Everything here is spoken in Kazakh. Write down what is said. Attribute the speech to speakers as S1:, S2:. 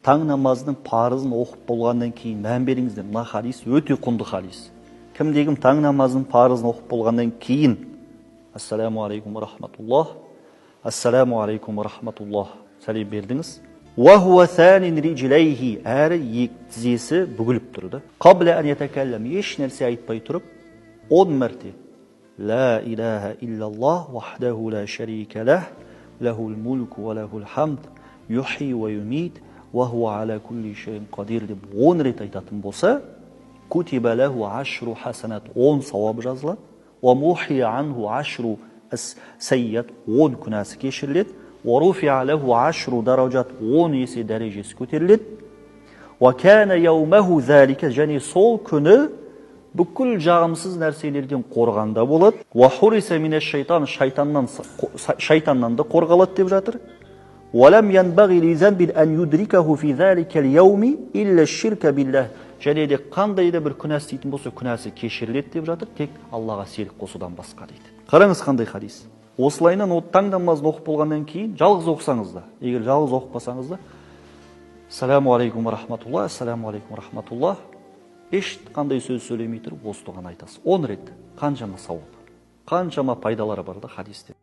S1: Таң намазының парызын оқып болғаннан кейін мән беріңіздер. Мына хадис өте құнды хадис. Кімде-кім таң намазының парызын оқып болғаннан кейін ассаламу алейкум ва рахматуллах, ассаламу алейкум ва рахматуллах сәлем бердіңіз. Ва хуа санин риджлайхи, әрі тізесі бүгіліп тұрды. Қабла ан ятакаллам, еш нәрсе айтпай тұрып 10 мәрте ла илаха иллаллах вахдаху ла шарика лах, лахул мульку ва лахул хамд, юхи ва юмит, ва хуа аля кулли шайин қадир деп 10 рет айтатын болса, кутиба лаху ашру хасанат, 10 сауабы жазылады. Ва мухия анху ашру сайят, 10 күнәсі кешіріледі. Ва руфиа лаху ашру даражат, 10 есе дәрежесі көтеріледі. Ва кана яумаху залика, және сол күні бүкіл жағымсыз нәрселерден қорғанда болады. Ва хуриса минаш шайтан, шайтаннан да қорғалады деп жатыр. وَلَمْ يَنْبَغِي لِذَنْبٍ أَنْ يُدْرِكَهُ فِي ذَلِكَ الْيَوْمِ إِلَّا الشِّرْكَ بِاللَّهِ. Және де қандай да бір күнәсі дейтін болса, күнәсі кешіріледі деп жатыр, тек Аллаға серік қосудан басқа дейді. Қараңыз қандай хадис. Осылайынан таң намазын оқып болғаннан кейін жалғыз оқысаңыз да, егер жалғыз оқыпасаңыз да, ассаламу алейкум ва рахматуллах, ассаламу алейкум ва рахматуллах, ешқандай сөз сөйлемей тұрып осы дұғаны айтасыз. 10 рет. Қаншама сауап, қаншама пайдалары бар да хадисте.